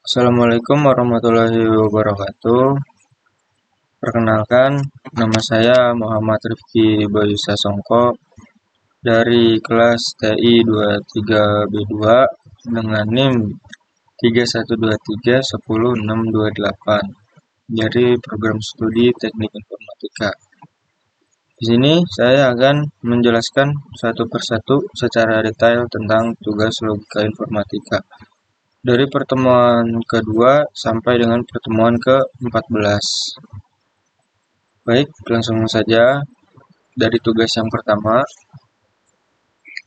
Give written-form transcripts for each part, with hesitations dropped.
Assalamualaikum warahmatullahi wabarakatuh. Perkenalkan, nama saya Muhammad Rifki Bayu Sasongko dari kelas TI 23B2 dengan NIM 3123100628 dari program studi Teknik Informatika. Di sini saya akan menjelaskan satu persatu secara detail tentang tugas logika informatika dari pertemuan kedua sampai dengan pertemuan ke-14. Baik, langsung saja dari tugas yang pertama.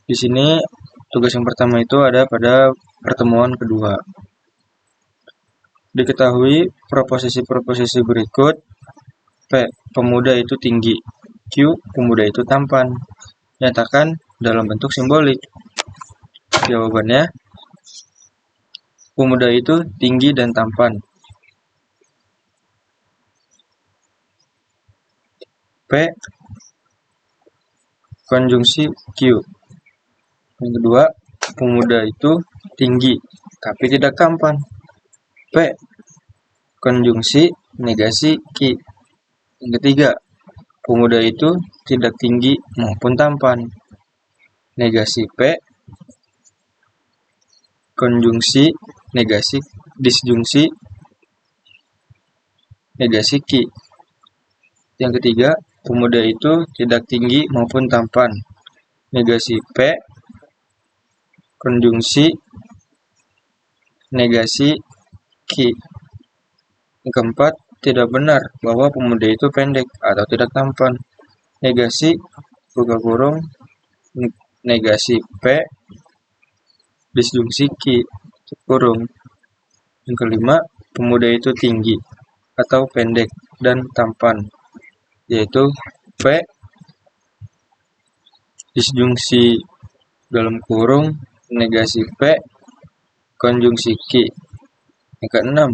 Di sini tugas yang pertama itu ada pada pertemuan kedua. Diketahui proposisi-proposisi berikut. P. Pemuda itu tinggi. Q. Pemuda itu tampan. Nyatakan dalam bentuk simbolik. Jawabannya, pemuda itu tinggi dan tampan. P. Konjungsi Q. Yang kedua, pemuda itu tinggi tapi tidak tampan. P. Konjungsi negasi Q. Yang ketiga, pemuda itu tidak tinggi maupun tampan. Negasi P. Konjungsi negasi disjungsi negasi Q. Yang ketiga, pemuda itu tidak tinggi maupun tampan. Negasi P. Konjungsi negasi Q. Yang keempat, tidak benar bahwa pemuda itu pendek atau tidak tampan. Negasi buka kurung negasi P disjungsi Q kurung. Yang kelima, pemuda itu tinggi atau pendek dan tampan, yaitu P disjungsi dalam kurung negasi P konjungsi Q. Yang keenam,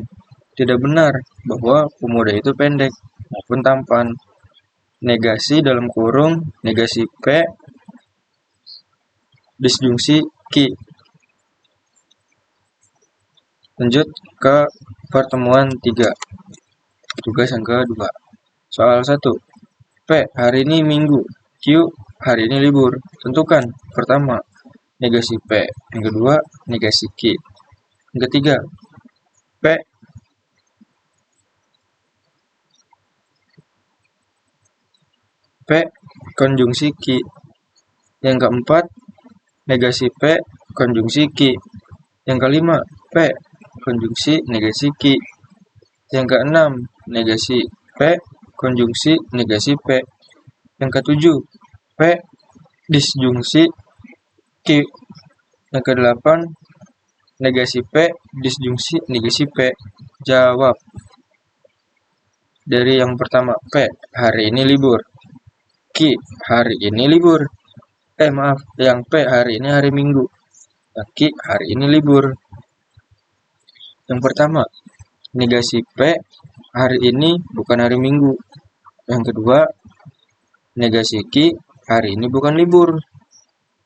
tidak benar bahwa pemuda itu pendek maupun tampan. Negasi dalam kurung negasi P disjungsi Q. Lanjut ke pertemuan 3. Tugas yang kedua. Soal 1. P. Hari ini minggu. Q. Hari ini libur. Tentukan. Pertama, negasi P. Yang kedua, negasi Q. Yang ketiga, P konjungsi Q. Yang keempat, negasi P konjungsi Q. Yang kelima, P konjungsi negasi Q. Yang keenam, negasi P konjungsi negasi P. Yang ketujuh, P disjungsi Q. Yang kedelapan, negasi P disjungsi negasi P. Jawab. Dari yang pertama, P. Hari ini libur. Q. Hari ini libur. Yang P. Hari ini hari Minggu. Yang Q. Hari ini libur. Yang pertama, negasi P. Hari ini bukan hari Minggu. Yang kedua, negasi Q. Hari ini bukan libur.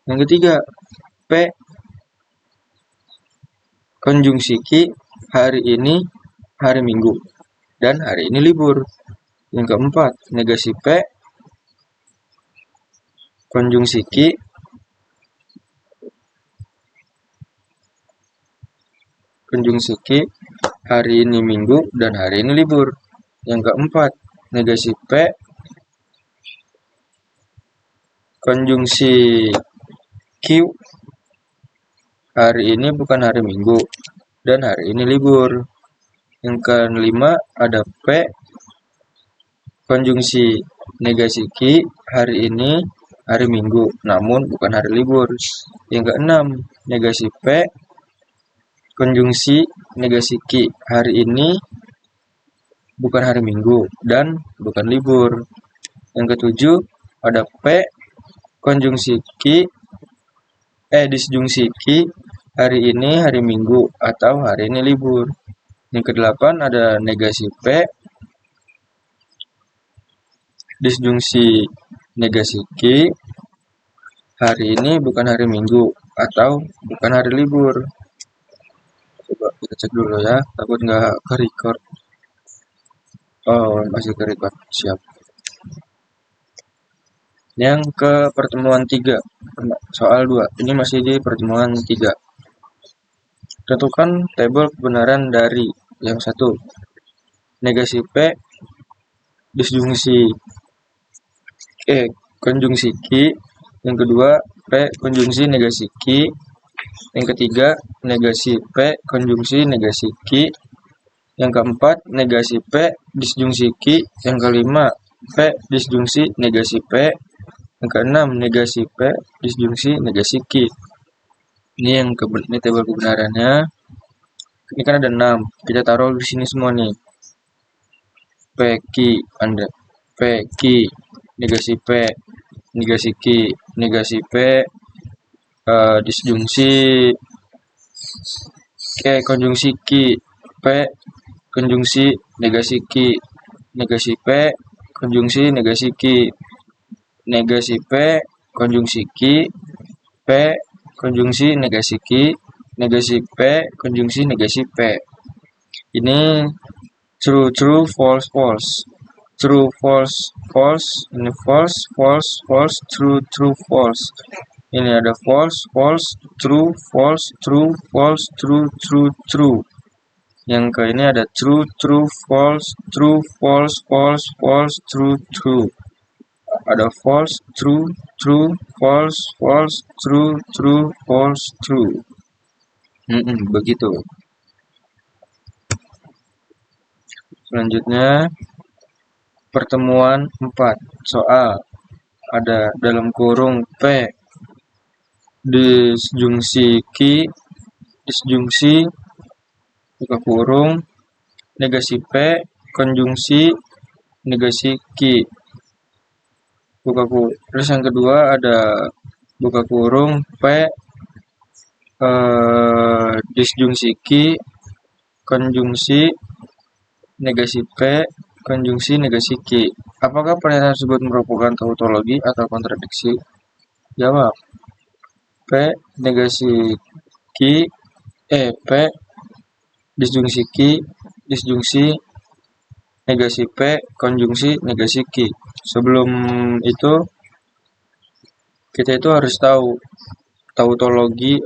Yang ketiga, P konjungsi Q. Hari ini hari Minggu dan hari ini libur. Yang keempat, negasi P konjungsi Q. Konjungsi Q. Hari ini Minggu dan hari ini libur. Yang keempat, negasi P konjungsi Q. Hari ini bukan hari Minggu dan hari ini libur. Yang kelima, ada P konjungsi negasi Q. Hari ini hari Minggu namun bukan hari libur. Yang keenam, negasi P konjungsi negasi Q. Hari ini bukan hari Minggu dan bukan libur. Yang ketujuh, ada P konjungsi Q disjungsi Q. Hari ini hari Minggu atau hari ini libur. Yang kedelapan, ada negasi P disjungsi negasi Q. Hari ini bukan hari Minggu atau bukan hari libur. Coba kita cek dulu ya, takut nggak ke record. Oh, masih ke record. Siap. Yang ke pertemuan 3, soal 2. Ini masih di pertemuan 3. Tentukan tabel kebenaran dari yang satu. Negasi P disjungsi konjungsi Q. Yang kedua, P konjungsi negasi Q. Yang ketiga, negasi P konjungsi negasi Q. Yang keempat, negasi P disjungsi Q. Yang kelima, P disjungsi negasi P. Yang keenam, negasi P disjungsi negasi Q. Ini yang ini tabel kebenarannya. Ini kan ada 6. Kita taruh di sini semua nih. P Q Anda. P Q negasi P negasi Q negasi P disjungsi Q konjungsi Q P konjungsi negasi Q negasi P konjungsi negasi Q negasi P konjungsi Q P konjungsi negasi Q negasi P konjungsi negasi P. Ini true false false, true false false, ini false false false, true false. Ini ada false false, true false, true false, true. Yang ke ini ada true false, false false, true. Ada false, true false false, true false, true. Begitu. Selanjutnya pertemuan 4, soal ada dalam kurung P disjungsi Q disjungsi buka kurung negasi P konjungsi negasi Q buka kurung. Terus yang kedua ada buka kurung P disjungsi Q konjungsi negasi P konjungsi negasi Q. Apakah pernyataan tersebut merupakan tautologi atau kontradiksi? Jawab. P negasi Q P disjungsi Q disjungsi negasi P konjungsi negasi Q. Sebelum itu kita itu harus tahu tautologi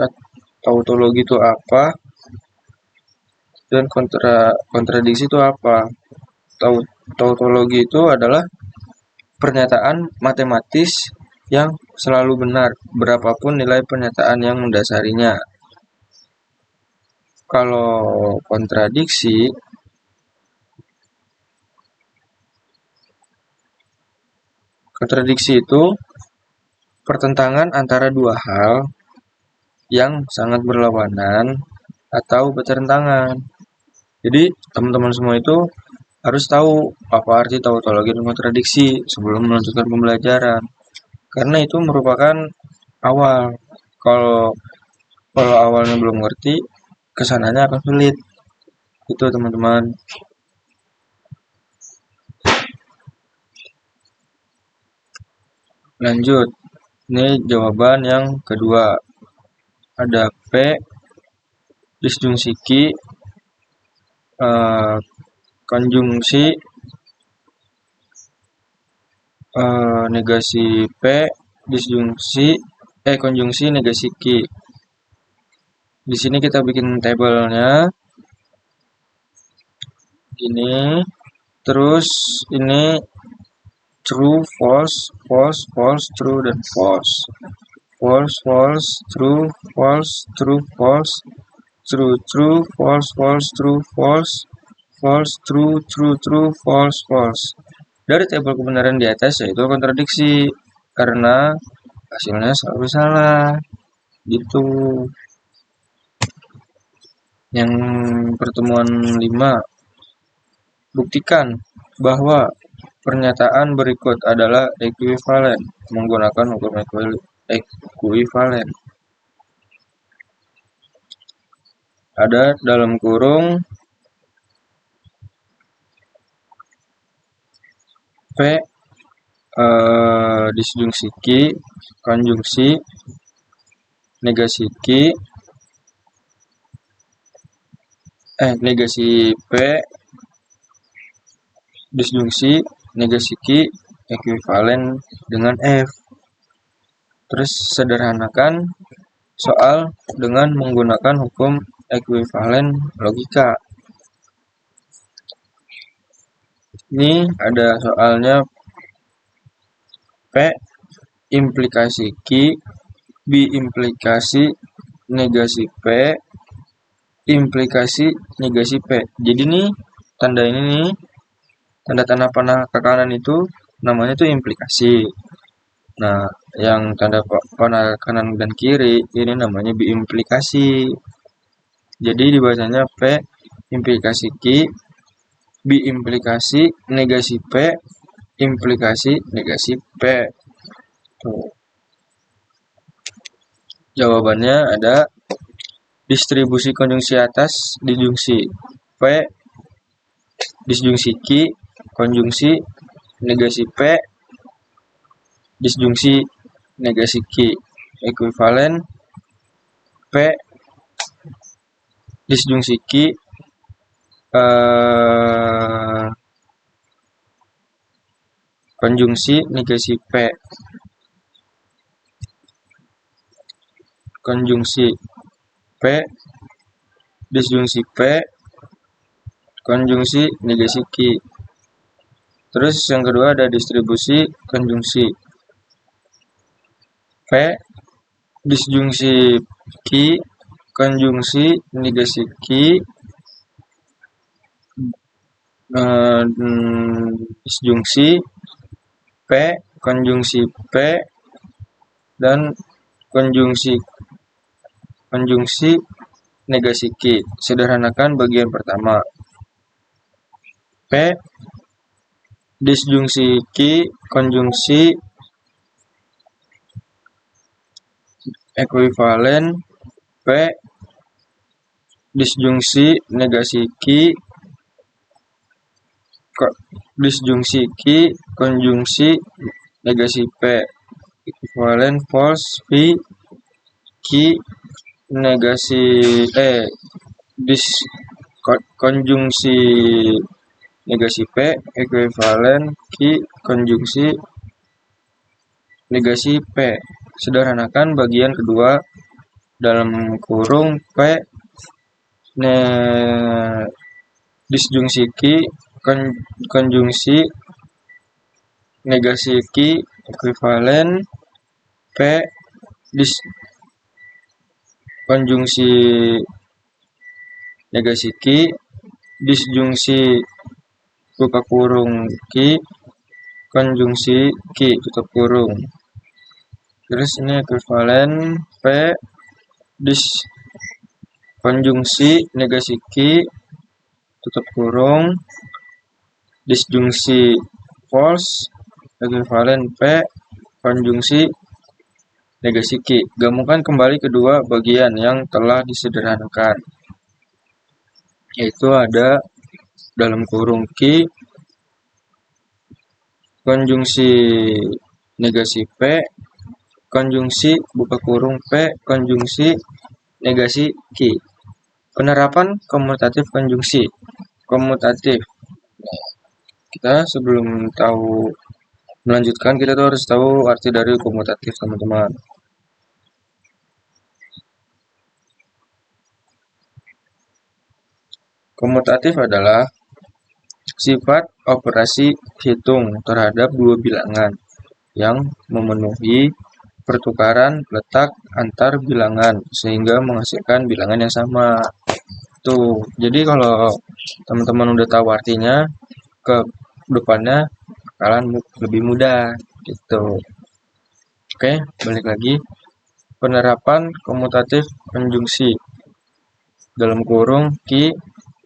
itu apa dan kontradiksi itu apa. Tautologi itu adalah pernyataan matematis yang selalu benar berapapun nilai pernyataan yang mendasarinya. Kalau kontradiksi itu pertentangan antara dua hal yang sangat berlawanan atau bertentangan. Jadi teman-teman semua itu harus tahu apa arti tautologi dan kontradiksi sebelum melanjutkan pembelajaran. Karena itu merupakan awal. Kalau awalnya belum ngerti, kesananya akan sulit. Itu teman-teman. Lanjut. Ini jawaban yang kedua. Ada P disjungsi Q konjungsi negasi P disjungsi konjungsi negasi Q. Di sini kita bikin tabelnya gini. Terus ini true false false false, true dan false. False false, true false, true false, true false false, true false, false true false false. Dari tabel kebenaran di atas yaitu kontradiksi karena hasilnya selalu salah. Gitu. Yang pertemuan 5, buktikan bahwa pernyataan berikut adalah ekuivalen menggunakan hukum ekuivalen. Ada dalam kurung P disjungsi Q konjungsi negasi Q negasi P disjungsi negasi Q ekuivalen dengan F. Terus sederhanakan soal dengan menggunakan hukum ekuivalen logika. Ini ada soalnya P implikasi Q, B implikasi negasi P, implikasi negasi P. Jadi nih tanda ini nih, tanda-tanda panah ke kanan itu namanya tuh implikasi. Nah, yang tanda panah kanan dan kiri ini namanya biimplikasi. Jadi dibacanya P implikasi Q, biimplikasi negasi P, implikasi negasi P. Tuh. Jawabannya ada distribusi konjungsi atas disjungsi P disjungsi Q konjungsi negasi P disjungsi negasi Q ekuivalen P disjungsi Q konjungsi negasi P konjungsi P disjungsi P konjungsi negasi Q. Terus yang kedua ada distribusi konjungsi P disjungsi Q konjungsi negasi Q disjungsi P konjungsi P dan konjungsi negasi Q. Sederhanakan bagian pertama. P disjungsi Q konjungsi ekuivalen P disjungsi negasi Q disjungsi Q konjungsi negasi P ekuivalen false V Q negasi konjungsi negasi P ekuivalen Q konjungsi negasi P. Sederhanakan bagian kedua dalam kurung P disjungsi Q konjungsi negasi Q ekuivalen P konjungsi negasi Q disjungsi buka kurung Q konjungsi Q tutup kurung. Terus ini ekuivalen P konjungsi negasi Q tutup kurung disjungsi false ekuivalen P konjungsi negasi Q. Gabungkan kembali kedua bagian yang telah disederhanakan, yaitu ada dalam kurung Q konjungsi negasi P konjungsi buka kurung P konjungsi negasi Q. Penerapan komutatif konjungsi. Komutatif. Kita sebelum tahu melanjutkan, kita tuh harus tahu arti dari komutatif, teman-teman. Komutatif adalah sifat operasi hitung terhadap dua bilangan yang memenuhi pertukaran letak antar bilangan sehingga menghasilkan bilangan yang sama. Tuh, jadi kalau teman-teman udah tahu artinya, ke depannya bakalan lebih mudah gitu. Oke, balik lagi. Penerapan komutatif konjungsi dalam kurung Q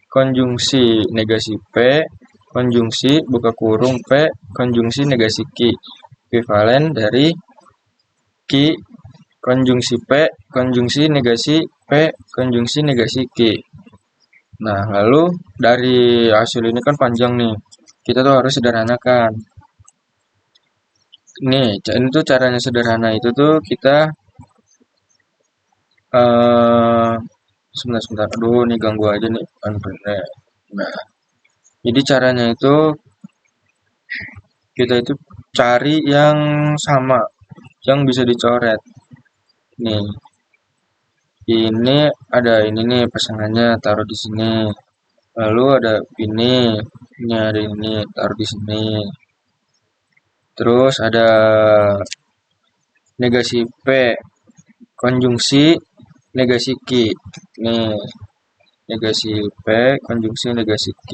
konjungsi negasi P konjungsi buka kurung P konjungsi negasi Q ekuivalen dari Q konjungsi P konjungsi negasi P konjungsi negasi Q. Nah, lalu dari hasil ini kan panjang nih, kita tuh harus sederhanakan. Nih, ini tuh caranya sederhana itu tuh kita Sebentar. Aduh, nih ganggu aja nih handphone-nya. Nah, jadi caranya itu kita itu cari yang sama, yang bisa dicoret. Nih, ini ada ini nih pasangannya taruh di sini. Lalu ada ini ada ini taruh di sini. Terus ada negasi P, konjungsi negasi Q. Nih, negasi P, konjungsi negasi Q.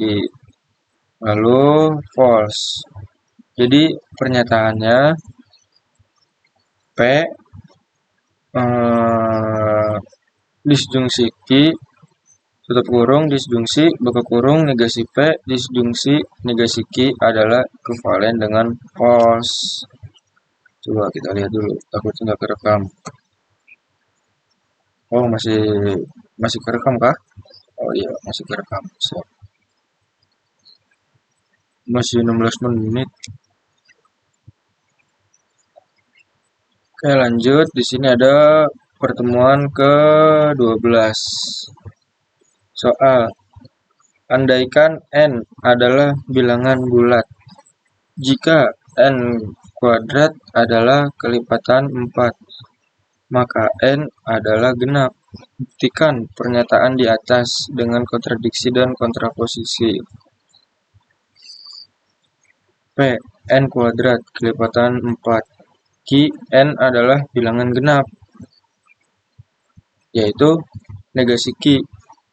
Lalu false. Jadi pernyataannya P disjungsi Q tutup kurung disjungsi buka kurung negasi P disjungsi negasi Q adalah ekivalen dengan false. Coba kita lihat dulu, takutnya nggak kerekam. Oh, masih masih kerekam kah? Oh iya, masih kerekam. So, masih 16 menit. Oke, lanjut. Di sini ada pertemuan ke-12. Soal, andaikan n adalah bilangan bulat. Jika n kuadrat adalah kelipatan 4, maka n adalah genap. Buktikan pernyataan di atas dengan kontradiksi dan kontraposisi. P. N kuadrat kelipatan 4. Q. N adalah bilangan genap, yaitu negasi Q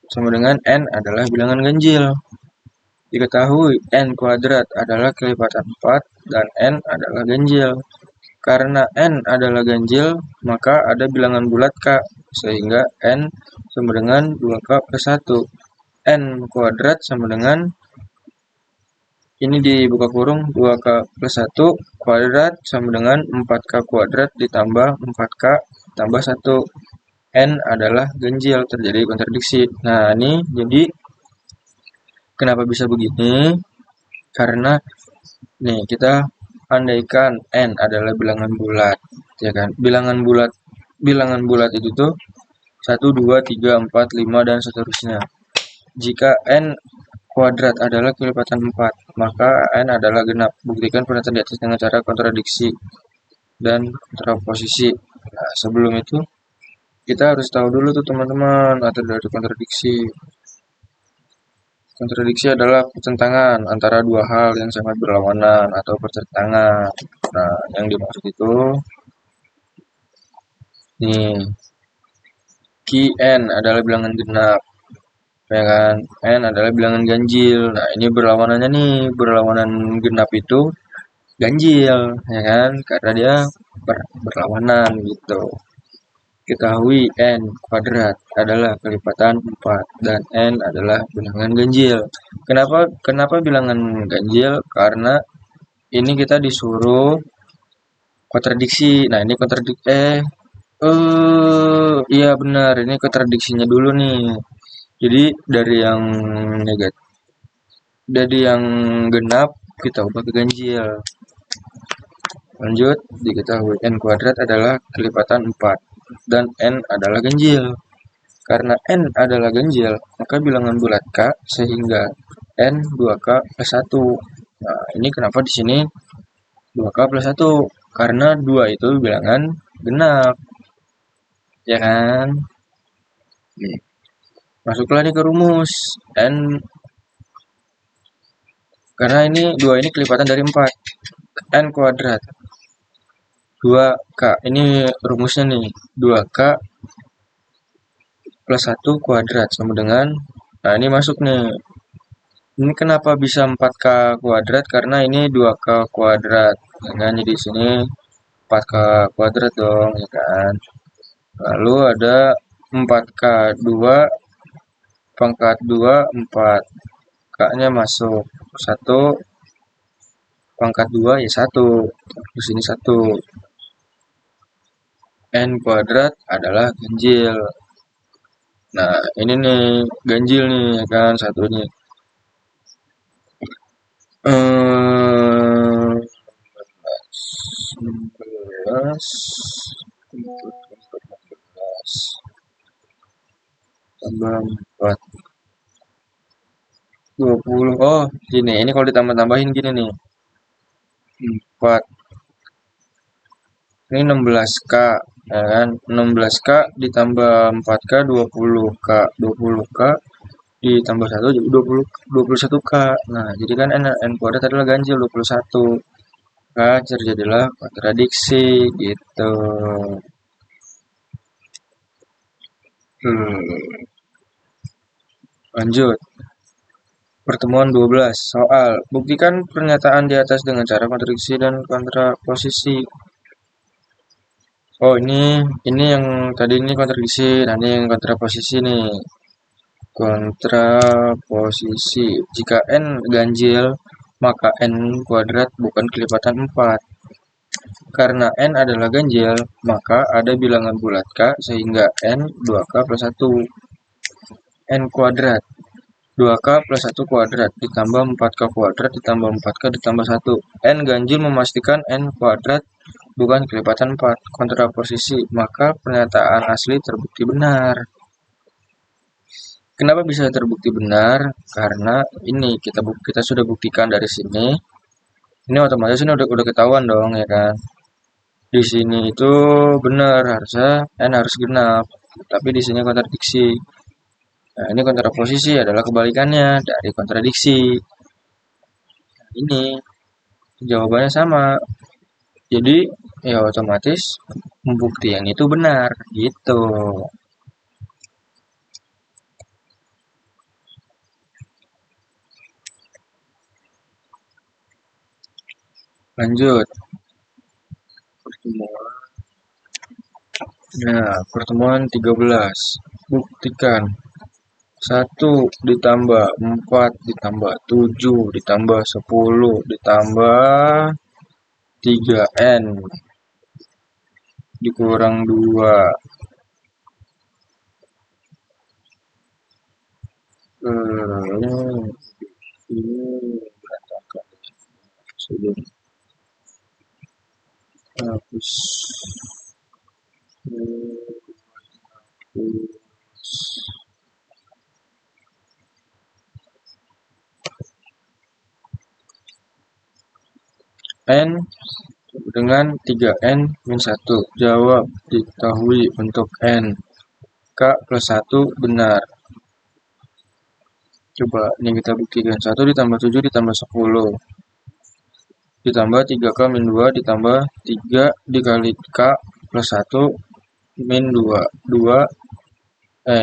sama dengan N adalah bilangan ganjil. Diketahui N kuadrat adalah kelipatan 4 dan N adalah ganjil. Karena N adalah ganjil, maka ada bilangan bulat K, sehingga N sama dengan 2K plus 1. N kuadrat sama dengan, ini dibuka kurung, 2K plus 1 kuadrat sama dengan 4K kuadrat ditambah 4K tambah 1. N adalah ganjil, terjadi kontradiksi. Nah, ini jadi kenapa bisa begini? Karena nih kita andaikan n adalah bilangan bulat, ya kan? Bilangan bulat itu tuh 1, 2, 3, 4, 5 dan seterusnya. Jika n kuadrat adalah kelipatan 4, maka n adalah genap. Buktikan pernyataan di atas dengan cara kontradiksi dan kontraposisi. Nah, sebelum itu kita harus tahu dulu tuh teman-teman arti dari kontradiksi. Kontradiksi adalah pertentangan antara dua hal yang sangat berlawanan atau pertentangan. Nah, yang dimaksud itu nih, Qn adalah bilangan genap, ya kan? N adalah bilangan ganjil. Nah, ini berlawanannya nih, berlawanan genap itu ganjil, ya kan? Karena dia berlawanan gitu. Ketahui n kuadrat adalah kelipatan 4 dan n adalah bilangan ganjil. Kenapa bilangan ganjil? Karena ini kita disuruh kontradiksi. Nah, ini iya benar, ini kontradiksinya dulu nih. Jadi dari yang genap kita ubah ke ganjil. Lanjut, diketahui n kuadrat adalah kelipatan 4 dan n adalah ganjil. Karena n adalah ganjil, maka bilangan bulat K sehingga n 2K plus 1. Nah, ini kenapa di sini 2K plus 1? Karena 2 itu bilangan genap, ya kan? Nih, masuklah nih ke rumus. Karena ini 2 ini kelipatan dari 4. N kuadrat 2K, ini rumusnya nih, 2K plus 1 kuadrat sama dengan, nah ini masuk nih. Ini kenapa bisa 4K kuadrat? Karena ini 2K kuadrat. Nah, jadi di sini 4K kuadrat dong, ya kan? Lalu ada 4K 2 pangkat 2 4. K-nya masuk 1 pangkat 2 ya 1. Di sini 1. N kuadrat adalah ganjil. Nah, ini nih ganjil nih, ya kan? Satu nih. 16 14. tambah 4, 20. Oh, gini, ini kalau ditambah-tambahin gini nih. 4, ini 16K, ya kan? 16K ditambah 4K 20K. 20K ditambah 1 jadi 21K. Nah, jadi kan N kuadrat adalah ganjil 21. Nah, terjadilah kontradiksi gitu. Hmm, lanjut. Pertemuan 12. Soal. Buktikan pernyataan di atas dengan cara kontradiksi dan kontraposisi. Oh, ini yang tadi ini kontradiksi, nah ini yang kontraposisi nih. Kontraposisi. Jika N ganjil, maka N kuadrat bukan kelipatan 4. Karena N adalah ganjil, maka ada bilangan bulat K sehingga N 2K plus 1. N kuadrat. 2K plus 1 kuadrat ditambah 4K kuadrat ditambah 4K ditambah 1. N ganjil memastikan N kuadrat bukan kelipatan 4. Kontraposisi. Maka pernyataan asli terbukti benar. Kenapa bisa terbukti benar? Karena ini kita sudah buktikan dari sini. Ini otomatis ini udah ketahuan dong ya kan. Di sini itu benar harusnya N harus genap, tapi di sini kontradiksi. Nah, ini kontraposisi adalah kebalikannya dari kontradiksi. Nah, ini jawabannya sama. Jadi ya otomatis pembuktian itu benar gitu. Lanjut. Pertemuan. Nah, pertemuan 13. Buktikan 1 ditambah 4 ditambah 7 ditambah 10 ditambah 3N dikurang 2. Ini berantakan. Sudah hapus. N dengan 3N min 1. Jawab diketahui untuk N. K plus 1 benar. Coba ini kita buktikan. 1 ditambah 7 ditambah 10. Ditambah 3K min 2 ditambah 3 dikali K plus 1 min 2. 2.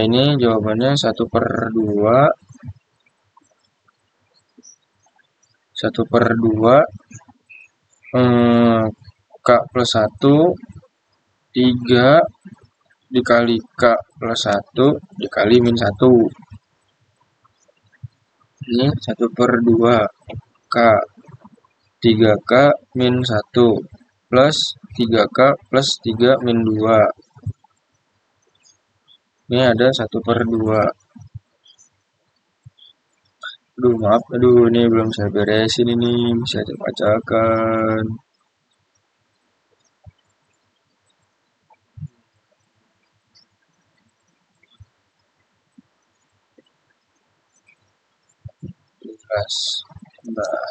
Ini jawabannya 1/2. 1/2. K plus 1. 3 dikali K plus 1 dikali min 1. Ini 1/2 K. 3K min 1 plus 3K plus 3 min 2. Ini ada 1/2. Aduh maaf, ini belum saya beresin ini, bisa saya bacakan. Nah,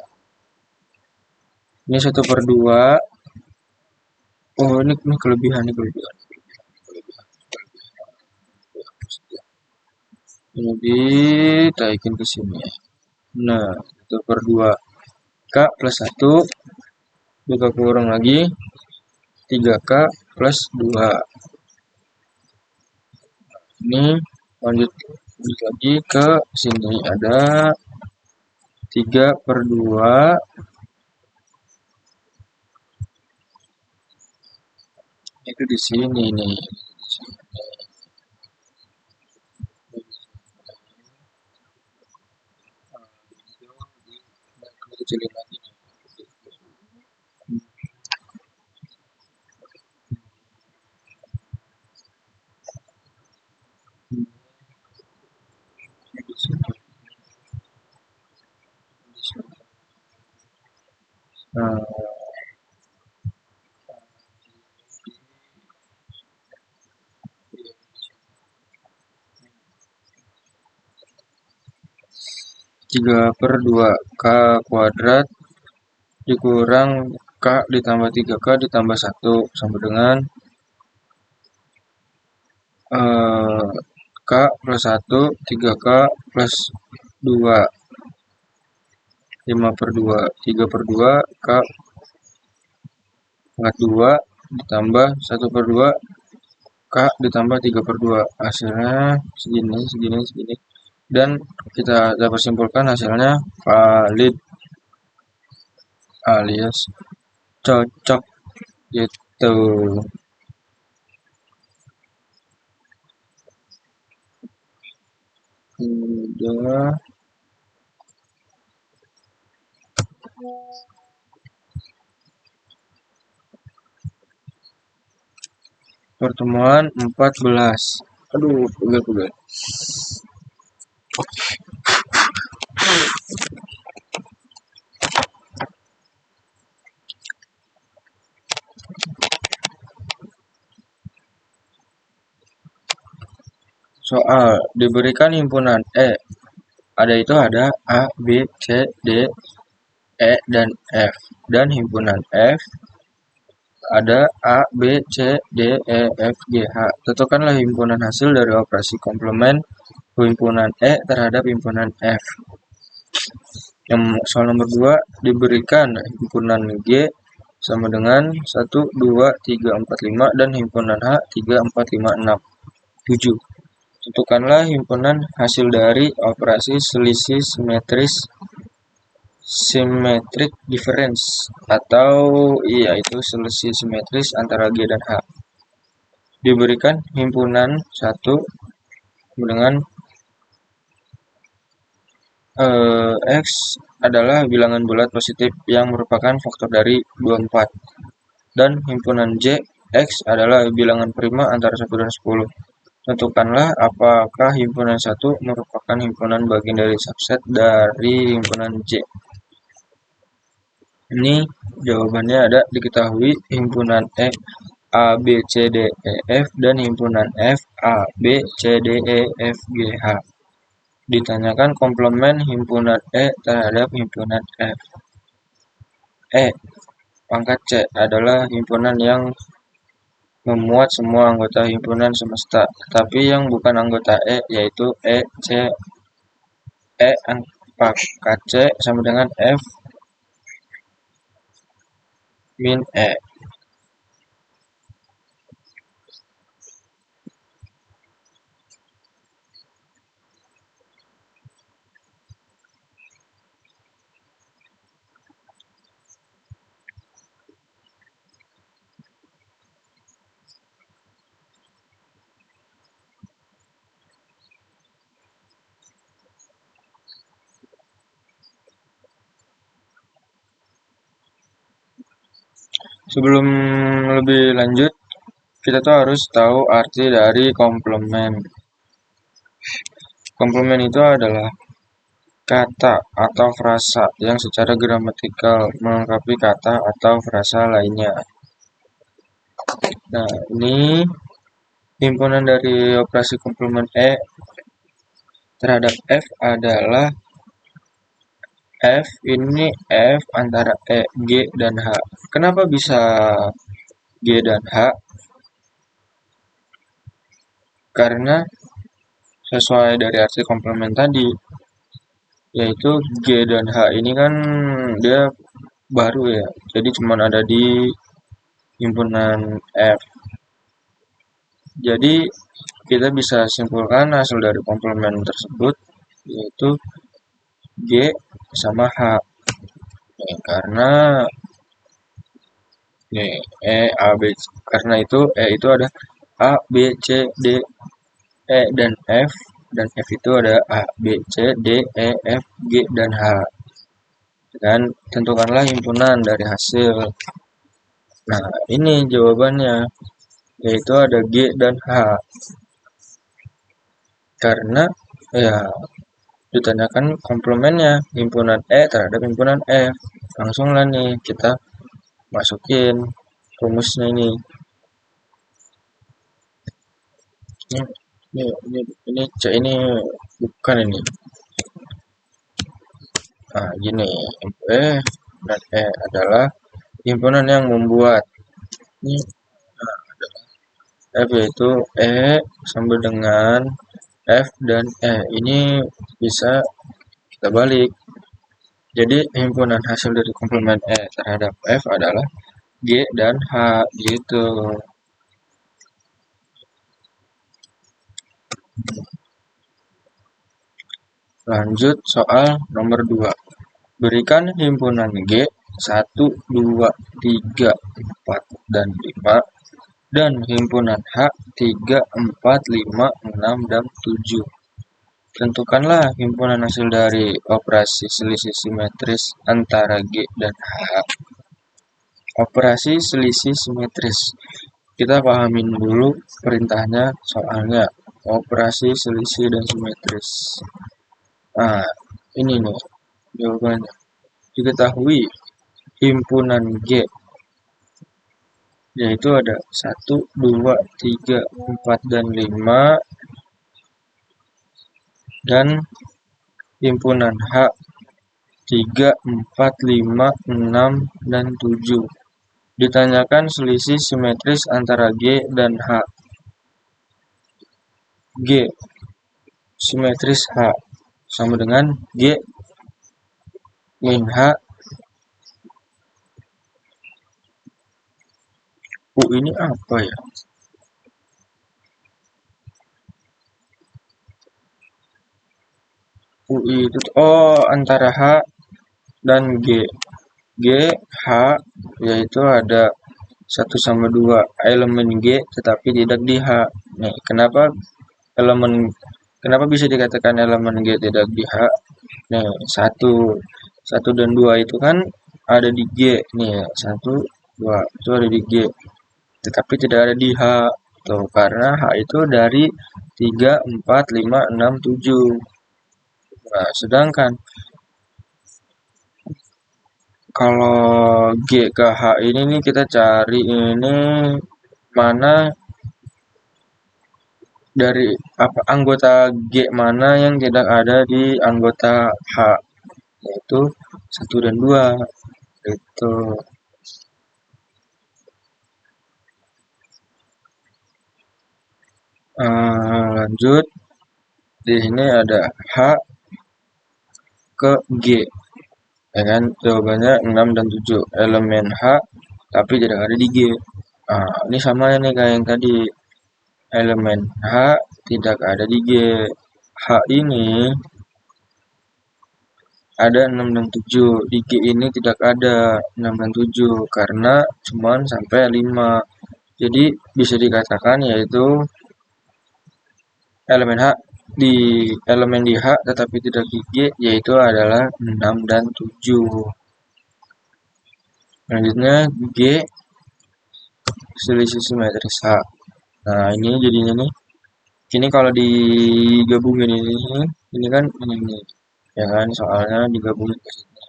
ini 1/2. Oh, ini kelebihan, ini kelebihan. Ini ditaikin ke sini. Nah, 1/2. K plus 1 juga kurang lagi 3K plus 2. Ini lanjut lagi ke sini ada 3/2. Itu di sini nih. Kecilin lagi nih. Nah, 3/2 K kuadrat dikurang K ditambah 3K ditambah 1 sama dengan K plus 1, 3K plus 2, 5/2, 3/2 K pangkat 2 ditambah 1/2 K ditambah 3/2. Hasilnya segini, segini, segini. Dan kita dapat simpulkan hasilnya valid alias cocok gitu. Udah. Pertemuan 14. Aduh, pegel-pegel. Soal diberikan himpunan ada A, B, C, D, E, dan F. Dan himpunan F ada A, B, C, D, E, F, G, H. Tentukanlah himpunan hasil dari operasi komplement himpunan E terhadap himpunan F. Yang soal nomor 2 diberikan himpunan G sama dengan 1, 2, 3, 4, 5 dan himpunan H 3, 4, 5, 6, 7. Tentukanlah himpunan hasil dari operasi selisih symmetric difference atau itu selisih simetris antara G dan H. Diberikan himpunan 1 dengan X adalah bilangan bulat positif yang merupakan faktor dari 24 dan himpunan J X adalah bilangan prima antara 1 dan 10. Tentukanlah apakah himpunan 1 merupakan himpunan bagian dari subset dari himpunan J. Ini jawabannya ada diketahui himpunan E A, B, C, D, E, F dan himpunan F A, B, C, D, E, F, G, H. Ditanyakan komplement himpunan E terhadap himpunan F. E pangkat C adalah himpunan yang memuat semua anggota himpunan semesta, tetapi yang bukan anggota E yaitu E, C, E pangkat C sama dengan F min E. Sebelum lebih lanjut, kita tuh harus tahu arti dari komplement. Komplement itu adalah kata atau frasa yang secara gramatikal melengkapi kata atau frasa lainnya. Nah, ini himpunan dari operasi komplement E terhadap F adalah F ini F antara E, G, dan H. Kenapa bisa G dan H? Karena sesuai dari arti komplement tadi, yaitu G dan H ini kan dia baru ya, jadi cuma ada di himpunan F. Jadi kita bisa simpulkan hasil dari komplement tersebut yaitu G sama H. Karena karena itu E itu ada A, B, C, D, E, dan F. Dan F itu ada A, B, C, D, E, F, G, dan H. Dan tentukanlah himpunan dari hasil. Nah, ini jawabannya, yaitu ada G dan H. Karena ya ditanyakan komplemennya himpunan E terhadap himpunan F. Langsung lah nih kita masukin rumusnya ini. Ini C ini bukan ini. Nah, gini, E dan E adalah himpunan yang membuat ini F yaitu E sama dengan F dan E. Ini bisa kita balik. Jadi himpunan hasil dari komplement E terhadap F adalah G dan H gitu. Lanjut soal nomor 2. Berikan himpunan G 1, 2, 3, 4, dan 5 dan himpunan H 3, 4, 5, 6, dan 7. Tentukanlah himpunan hasil dari operasi selisih simetris antara G dan H. Operasi selisih simetris. Kita pahamin dulu perintahnya soalnya. Operasi selisih dan simetris. Nah, ini nih jawabannya. Diketahui himpunan G yaitu ada 1, 2, 3, 4, dan 5 dan himpunan H 3, 4, 5, 6, dan 7. Ditanyakan selisih simetris antara G dan H. G simetris H sama dengan G min H. U ini apa ya? UI itu antara H dan G. G, H yaitu ada 1 sama 2 elemen G tetapi tidak di H. Nih, kenapa bisa dikatakan elemen G tidak di H? Nih, 1 dan 2 itu kan ada di G. Nih, 1, 2 itu ada di G. Tetapi tidak ada di H. Tuh, karena H itu dari 3, 4, 5, 6, 7. Nah, sedangkan kalau G ke H ini nih kita cari ini mana dari anggota G mana yang tidak ada di anggota H, yaitu 1 dan 2. Itu. Lanjut. Di sini ada H ke G. Ya kan? Jawabannya 6 dan 7. Elemen H tapi tidak ada di G. Ini sama nih kayak yang tadi. Elemen H tidak ada di G. H ini ada 6 dan 7. Di G ini tidak ada 6 dan 7 karena cuma sampai 5. Jadi bisa dikatakan yaitu elemen H di elemen di H tetapi tidak di G yaitu adalah 6 dan 7. Selanjutnya G selisih simetris H. Nah, ini jadinya nih. Ini kalau digabungin ini kan ini ya kan soalnya digabungin ke sini.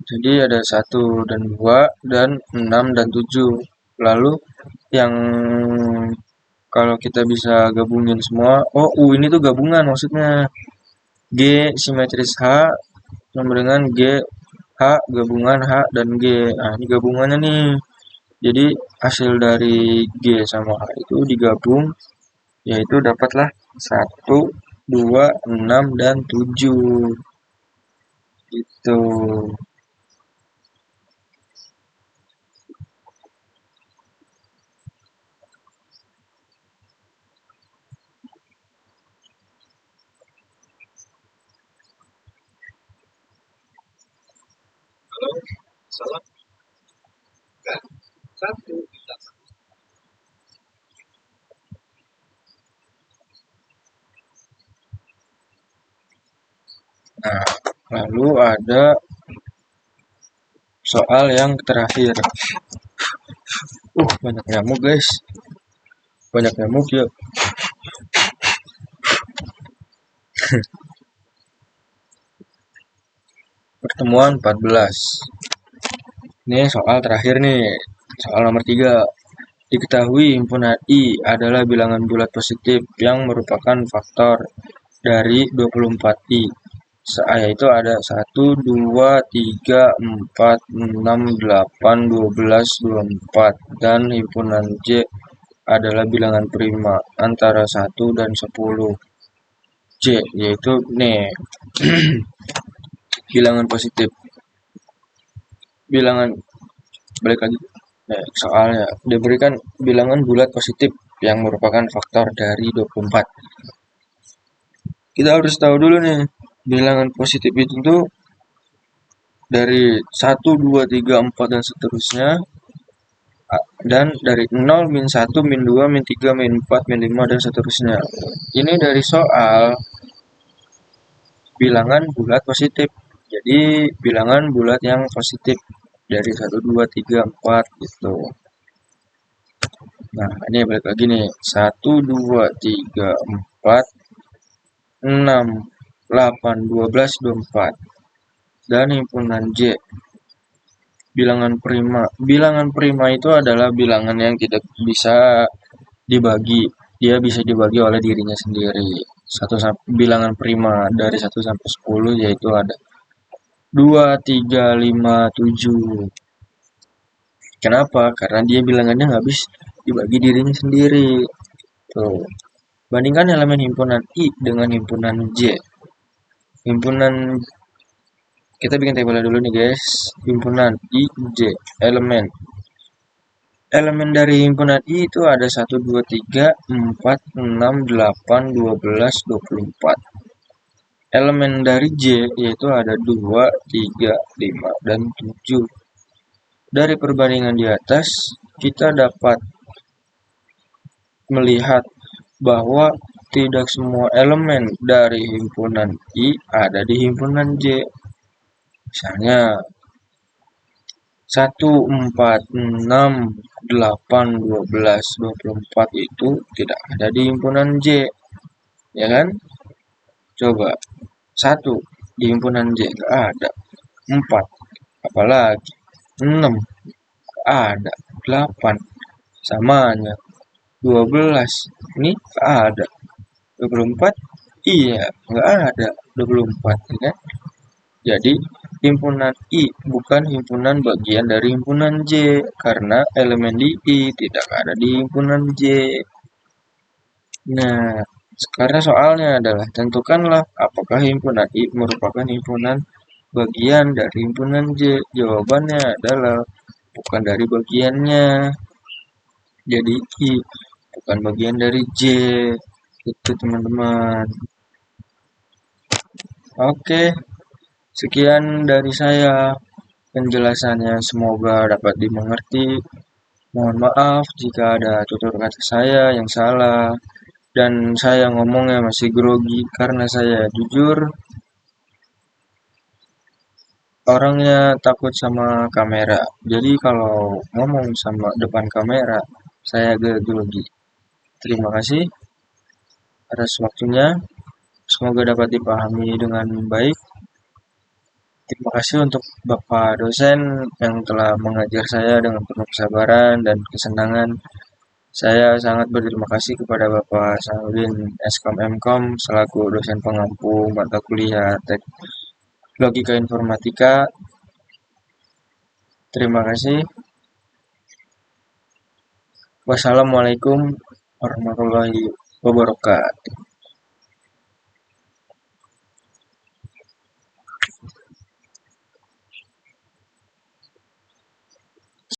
Jadi ada 1 dan 2 dan 6 dan 7. Lalu yang kalau kita bisa gabungin semua, U ini tuh gabungan maksudnya. G simetris H sama dengan G H gabungan H dan G. Nah, ini gabungannya nih. Jadi hasil dari G sama H itu digabung yaitu dapatlah 1, 2, 6, dan 7. Gitu. Salah kan 1 ditambah Nah, lalu ada soal yang terakhir. Banyak nyamuk guys. Banyak nyamuk ya. Pertemuan 14. Ini soal terakhir nih. Soal nomor 3. Diketahui himpunan I adalah bilangan bulat positif yang merupakan faktor dari 24I. Yaitu ada 1, 2, 3, 4, 6, 8, 12, 24. Dan himpunan J adalah bilangan prima antara 1 dan 10. J yaitu nih bilangan positif. Bilangan balik lagi. Nah, soalnya diberikan bilangan bulat positif yang merupakan faktor dari 24. Kita harus tahu dulu nih, bilangan positif itu tuh dari 1, 2, 3, 4 dan seterusnya, dan dari 0, min 1, min 2, min 3, min 4, min 5 dan seterusnya. Ini dari soal bilangan bulat positif. Jadi bilangan bulat yang positif dari 1, 2, 3, 4 gitu. Nah, ini balik lagi nih. 1, 2, 3, 4, 6, 8, 12, 24. Dan himpunan J. Bilangan prima. Bilangan prima itu adalah bilangan yang tidak bisa dibagi. Dia bisa dibagi oleh dirinya sendiri. Bilangan prima dari 1 sampai 10 yaitu ada 2, 3, 5, 7. Kenapa? Karena dia bilangannya nggak bisa dibagi dirinya sendiri. Tuh. Bandingkan elemen himpunan I dengan himpunan J. Himpunan kita bikin tabel dulu nih guys. Himpunan I, J, elemen. Elemen dari himpunan I itu ada 1, 2, 3, 4, 6, 8, 12, 24. Elemen dari J yaitu ada 2, 3, 5, dan 7. Dari perbandingan di atas, kita dapat melihat bahwa tidak semua elemen dari himpunan I ada di himpunan J. Misalnya 1, 4, 6, 8, 12, 24 itu tidak ada di himpunan J. Ya kan? Coba 1 di himpunan J nggak ada. 4 apalagi 6 ada. 8 samanya. 12 ini nggak ada. 24 iya nggak ada. 24 ya kan? Jadi himpunan I bukan himpunan bagian dari himpunan J karena elemen di I tidak ada di himpunan J. Nah, karena soalnya adalah tentukanlah apakah himpunan I merupakan himpunan bagian dari himpunan J. Jawabannya adalah bukan dari bagiannya. Jadi I bukan bagian dari J. Itu teman-teman. Oke, sekian dari saya penjelasannya, semoga dapat dimengerti. Mohon maaf jika ada tutur kata saya yang salah dan saya ngomongnya masih grogi karena saya jujur orangnya takut sama kamera. Jadi kalau ngomong sama depan kamera saya agak grogi. Terima kasih atas waktunya. Semoga dapat dipahami dengan baik. Terima kasih untuk Bapak dosen yang telah mengajar saya dengan penuh kesabaran dan kesenangan. Saya sangat berterima kasih kepada Bapak Saudin Skom Mkom selaku dosen pengampu mata kuliah Logika Informatika. Terima kasih. Wassalamualaikum warahmatullahi wabarakatuh.